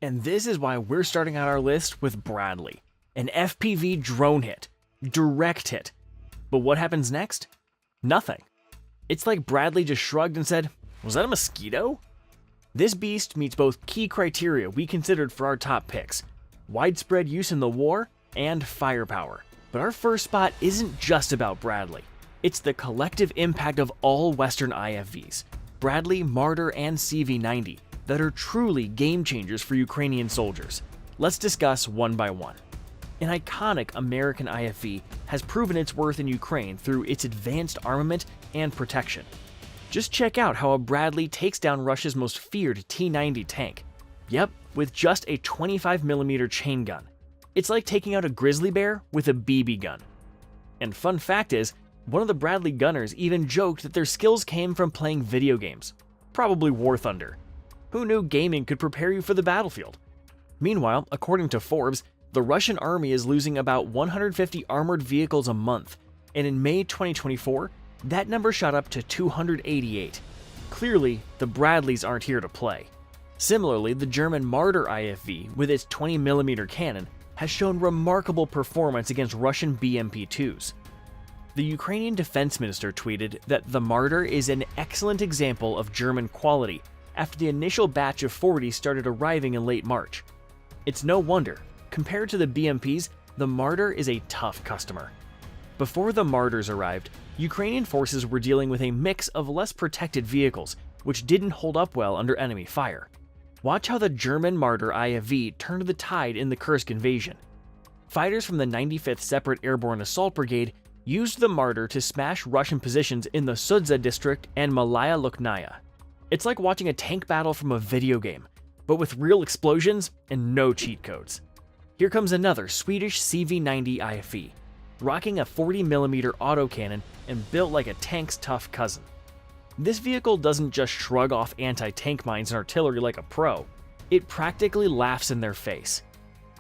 And this is why we're starting out our list with Bradley, an FPV drone hit, direct hit. But what happens next? Nothing. It's like Bradley just shrugged and said, "Was that a mosquito?" This beast meets both key criteria we considered for our top picks: widespread use in the war and firepower. But our first spot isn't just about Bradley. It's the collective impact of all Western IFVs, Bradley, Marder, and CV-90, that are truly game changers for Ukrainian soldiers. Let's discuss one by one. An iconic American IFV has proven its worth in Ukraine through its advanced armament and protection. Just check out how a Bradley takes down Russia's most feared T-90 tank. Yep, with just a 25mm chain gun. It's like taking out a grizzly bear with a BB gun. And fun fact is, one of the Bradley gunners even joked that their skills came from playing video games, probably War Thunder. Who knew gaming could prepare you for the battlefield? Meanwhile, according to Forbes, the Russian army is losing about 150 armored vehicles a month, and in May 2024, that number shot up to 288. Clearly, the Bradleys aren't here to play. Similarly, the German Marder IFV, with its 20mm cannon, has shown remarkable performance against Russian BMP-2s. The Ukrainian defense minister tweeted that the Marder is an excellent example of German quality after the initial batch of 40 started arriving in late March. It's no wonder. Compared to the BMPs, the Marder is a tough customer. Before the Marders arrived, Ukrainian forces were dealing with a mix of less protected vehicles, which didn't hold up well under enemy fire. Watch how the German Marder IFV turned the tide in the Kursk invasion. Fighters from the 95th Separate Airborne Assault Brigade used the Marder to smash Russian positions in the Sudza district and Malaya Luknaya. It's like watching a tank battle from a video game, but with real explosions and no cheat codes. Here comes another Swedish CV-90 IFV, rocking a 40mm autocannon and built like a tank's tough cousin. This vehicle doesn't just shrug off anti-tank mines and artillery like a pro, it practically laughs in their face.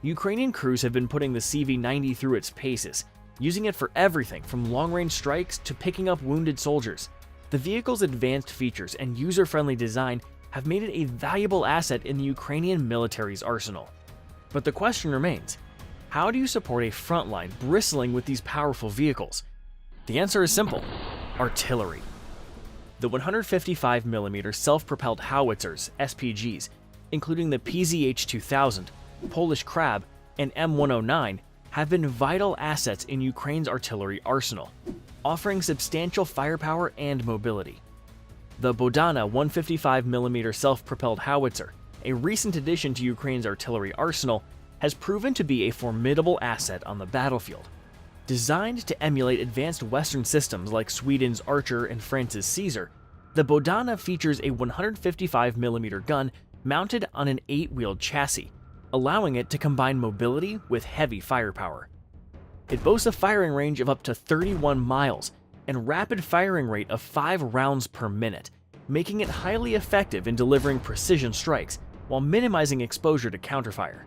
Ukrainian crews have been putting the CV-90 through its paces, using it for everything from long-range strikes to picking up wounded soldiers. The vehicle's advanced features and user-friendly design have made it a valuable asset in the Ukrainian military's arsenal. But the question remains, how do you support a front line bristling with these powerful vehicles? The answer is simple: artillery. The 155mm self-propelled howitzers, SPGs, including the PZH-2000, Polish Krab, and M109, have been vital assets in Ukraine's artillery arsenal, offering substantial firepower and mobility. The Bodana 155mm self-propelled howitzer, a recent addition to Ukraine's artillery arsenal, has proven to be a formidable asset on the battlefield. Designed to emulate advanced Western systems like Sweden's Archer and France's Caesar, the Bodana features a 155mm gun mounted on an 8-wheeled chassis, allowing it to combine mobility with heavy firepower. It boasts a firing range of up to 31 miles and rapid firing rate of 5 rounds per minute, making it highly effective in delivering precision strikes while minimizing exposure to counterfire.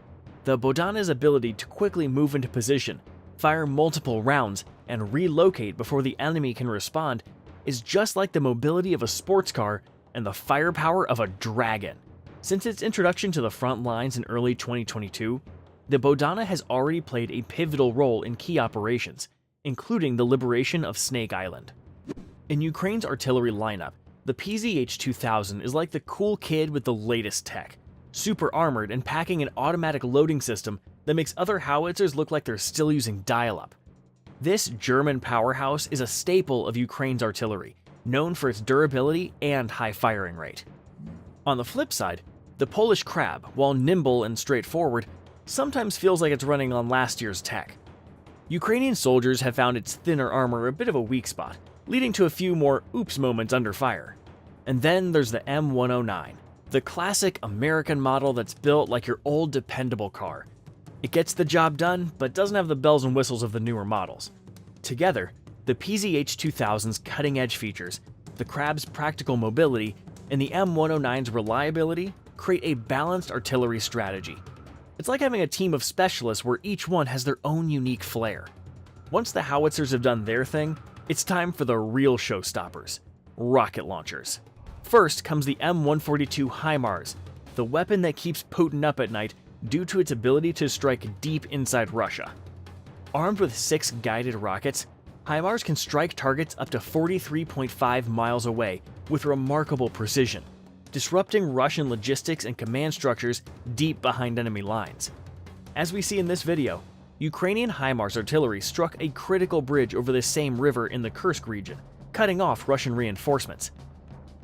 The Bodana's ability to quickly move into position, fire multiple rounds, and relocate before the enemy can respond is just like the mobility of a sports car and the firepower of a dragon. Since its introduction to the front lines in early 2022, the Bodana has already played a pivotal role in key operations, including the liberation of Snake Island. In Ukraine's artillery lineup, the PZH-2000 is like the cool kid with the latest tech, super armored and packing an automatic loading system that makes other howitzers look like they're still using dial-up. This German powerhouse is a staple of Ukraine's artillery, known for its durability and high firing rate. On the flip side, the Polish Krab, while nimble and straightforward, sometimes feels like it's running on last year's tech. Ukrainian soldiers have found its thinner armor a bit of a weak spot, leading to a few more oops moments under fire. And then there's the M109, the classic American model that's built like your old dependable car. It gets the job done, but doesn't have the bells and whistles of the newer models. Together, the PZH-2000's cutting-edge features, the Krab's practical mobility, and the M109's reliability create a balanced artillery strategy. It's like having a team of specialists where each one has their own unique flair. Once the howitzers have done their thing, it's time for the real showstoppers: rocket launchers. First comes the M142 HIMARS, the weapon that keeps Putin up at night due to its ability to strike deep inside Russia. Armed with 6 guided rockets, HIMARS can strike targets up to 43.5 miles away with remarkable precision, disrupting Russian logistics and command structures deep behind enemy lines. As we see in this video, Ukrainian HIMARS artillery struck a critical bridge over the same river in the Kursk region, cutting off Russian reinforcements.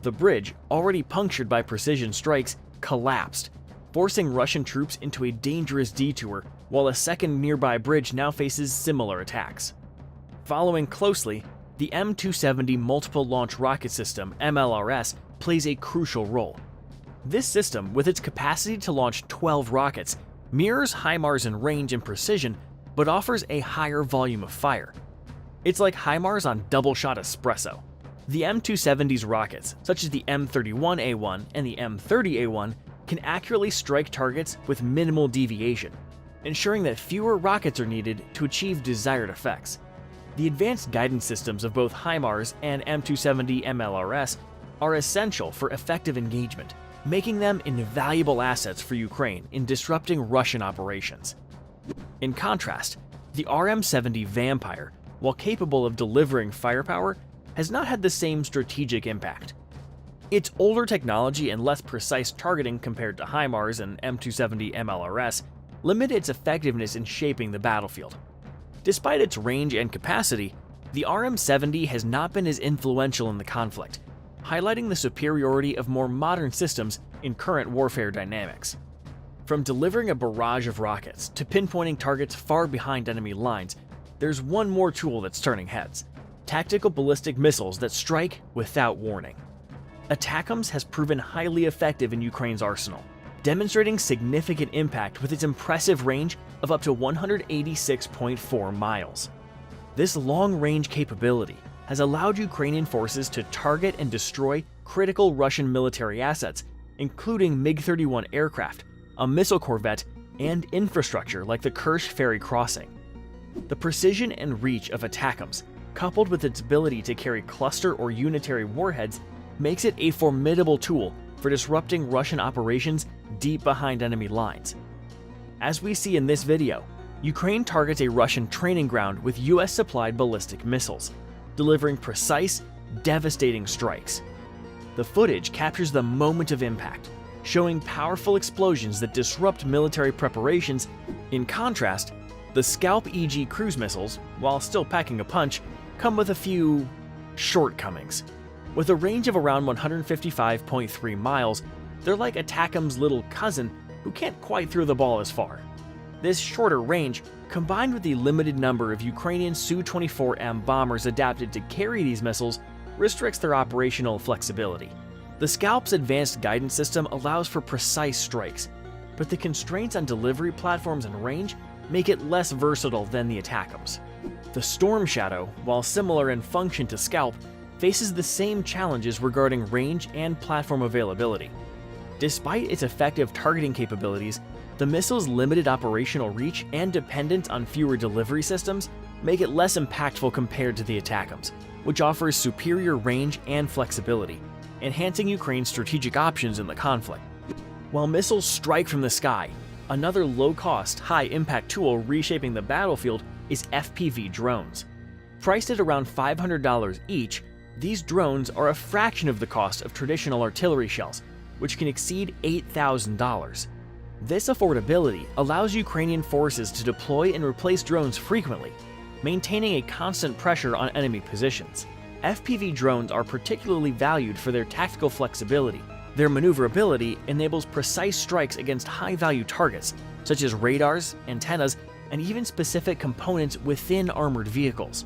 The bridge, already punctured by precision strikes, collapsed, forcing Russian troops into a dangerous detour, while a second nearby bridge now faces similar attacks. Following closely, the M270 Multiple Launch Rocket System (MLRS) plays a crucial role. This system, with its capacity to launch 12 rockets, mirrors HIMARS in range and precision, but offers a higher volume of fire. It's like HIMARS on double-shot espresso. The M270's rockets, such as the M31A1 and the M30A1, can accurately strike targets with minimal deviation, ensuring that fewer rockets are needed to achieve desired effects. The advanced guidance systems of both HIMARS and M270 MLRS are essential for effective engagement, making them invaluable assets for Ukraine in disrupting Russian operations. In contrast, the RM-70 Vampire, while capable of delivering firepower, has not had the same strategic impact. Its older technology and less precise targeting compared to HIMARS and M270 MLRS limit its effectiveness in shaping the battlefield. Despite its range and capacity, the RM-70 has not been as influential in the conflict, highlighting the superiority of more modern systems in current warfare dynamics. From delivering a barrage of rockets to pinpointing targets far behind enemy lines, there's one more tool that's turning heads: tactical ballistic missiles that strike without warning. ATACMS has proven highly effective in Ukraine's arsenal, demonstrating significant impact with its impressive range of up to 186.4 miles. This long-range capability has allowed Ukrainian forces to target and destroy critical Russian military assets, including MiG-31 aircraft, a missile corvette, and infrastructure like the Kerch ferry crossing. The precision and reach of ATACMS, coupled with its ability to carry cluster or unitary warheads, makes it a formidable tool for disrupting Russian operations deep behind enemy lines. As we see in this video, Ukraine targets a Russian training ground with US-supplied ballistic missiles, delivering precise, devastating strikes. The footage captures the moment of impact, showing powerful explosions that disrupt military preparations. In contrast, the Scalp EG cruise missiles, while still packing a punch, come with a few shortcomings. With a range of around 155.3 miles, they're like ATACMS' little cousin who can't quite throw the ball as far. This shorter range, combined with the limited number of Ukrainian Su-24M bombers adapted to carry these missiles, restricts their operational flexibility. The Scalp's advanced guidance system allows for precise strikes, but the constraints on delivery platforms and range make it less versatile than the ATACMS. The Storm Shadow, while similar in function to Scalp, faces the same challenges regarding range and platform availability. Despite its effective targeting capabilities, the missile's limited operational reach and dependence on fewer delivery systems make it less impactful compared to the ATACMS, which offers superior range and flexibility, enhancing Ukraine's strategic options in the conflict. While missiles strike from the sky, another low-cost, high-impact tool reshaping the battlefield is FPV drones. Priced at around $500 each, these drones are a fraction of the cost of traditional artillery shells, which can exceed $8,000. This affordability allows Ukrainian forces to deploy and replace drones frequently, maintaining a constant pressure on enemy positions. FPV drones are particularly valued for their tactical flexibility. Their maneuverability enables precise strikes against high-value targets, such as radars, antennas, and even specific components within armored vehicles.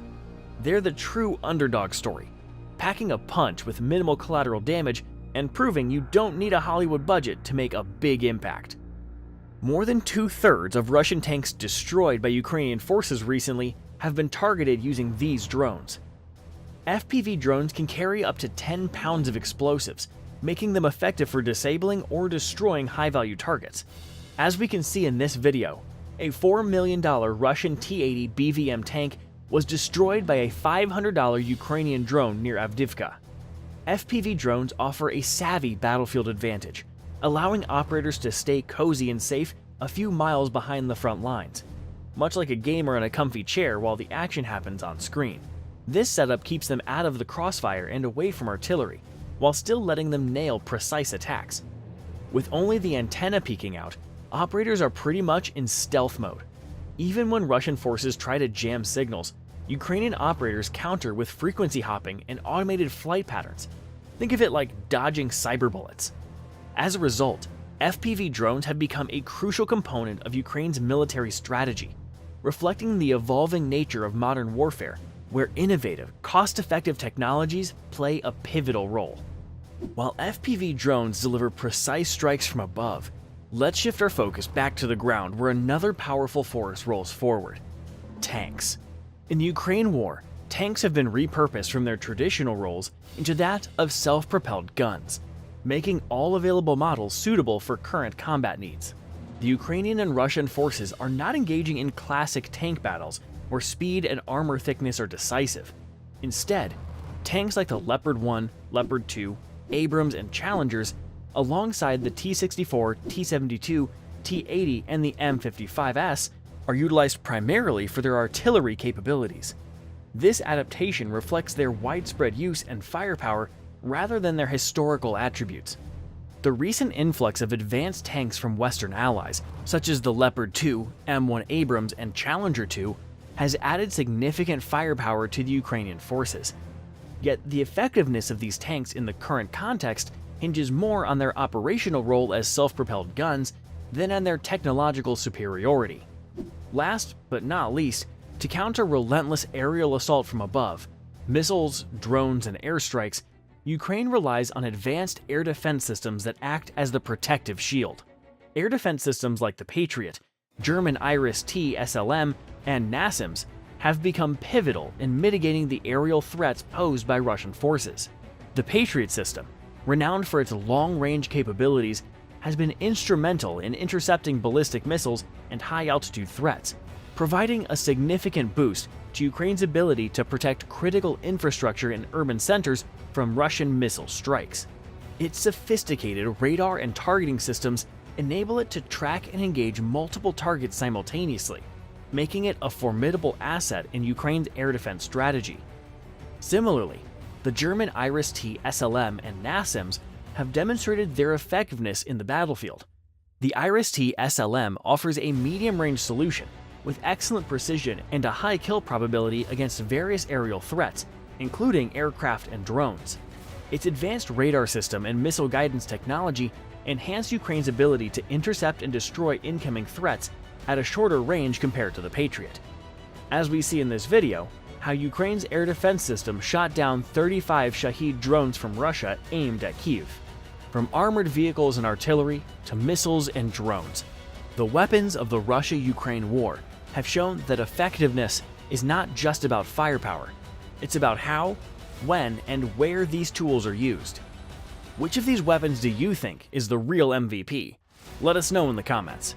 They're the true underdog story, packing a punch with minimal collateral damage and proving you don't need a Hollywood budget to make a big impact. More than 2/3 of Russian tanks destroyed by Ukrainian forces recently have been targeted using these drones. FPV drones can carry up to 10 pounds of explosives, making them effective for disabling or destroying high-value targets. As we can see in this video, a $4 million Russian T-80 BVM tank was destroyed by a $500 Ukrainian drone near Avdiivka. FPV drones offer a savvy battlefield advantage, allowing operators to stay cozy and safe a few miles behind the front lines, much like a gamer in a comfy chair while the action happens on screen. This setup keeps them out of the crossfire and away from artillery, while still letting them nail precise attacks. With only the antenna peeking out, operators are pretty much in stealth mode. Even when Russian forces try to jam signals, Ukrainian operators counter with frequency hopping and automated flight patterns. Think of it like dodging cyber bullets. As a result, FPV drones have become a crucial component of Ukraine's military strategy, reflecting the evolving nature of modern warfare, where innovative, cost-effective technologies play a pivotal role. While FPV drones deliver precise strikes from above, let's shift our focus back to the ground where another powerful force rolls forward: tanks. In the Ukraine war, tanks have been repurposed from their traditional roles into that of self-propelled guns, making all available models suitable for current combat needs. The Ukrainian and Russian forces are not engaging in classic tank battles where speed and armor thickness are decisive. Instead, tanks like the Leopard 1, Leopard 2, Abrams, and Challengers, alongside the T-64, T-72, T-80, and the M55S, are utilized primarily for their artillery capabilities. This adaptation reflects their widespread use and firepower rather than their historical attributes. The recent influx of advanced tanks from Western allies, such as the Leopard 2, M1 Abrams, and Challenger 2, has added significant firepower to the Ukrainian forces. Yet the effectiveness of these tanks in the current context hinges more on their operational role as self-propelled guns than on their technological superiority. Last but not least, to counter relentless aerial assault from above, missiles, drones, and airstrikes, Ukraine relies on advanced air defense systems that act as the protective shield. Air defense systems like the Patriot, German Iris-T SLM, and NASAMS have become pivotal in mitigating the aerial threats posed by Russian forces. The Patriot system, renowned for its long-range capabilities, has been instrumental in intercepting ballistic missiles and high-altitude threats, providing a significant boost to Ukraine's ability to protect critical infrastructure in urban centers from Russian missile strikes. Its sophisticated radar and targeting systems enable it to track and engage multiple targets simultaneously, making it a formidable asset in Ukraine's air defense strategy. Similarly, the German Iris-T SLM and NASAMS have demonstrated their effectiveness in the battlefield. The Iris-T SLM offers a medium-range solution with excellent precision and a high kill probability against various aerial threats, including aircraft and drones. Its advanced radar system and missile guidance technology enhance Ukraine's ability to intercept and destroy incoming threats at a shorter range compared to the Patriot. As we see in this video, how Ukraine's air defense system shot down 35 Shahed drones from Russia aimed at Kyiv. From armored vehicles and artillery to missiles and drones, the weapons of the Russia-Ukraine war have shown that effectiveness is not just about firepower. It's about how, when, and where these tools are used. Which of these weapons do you think is the real MVP? Let us know in the comments.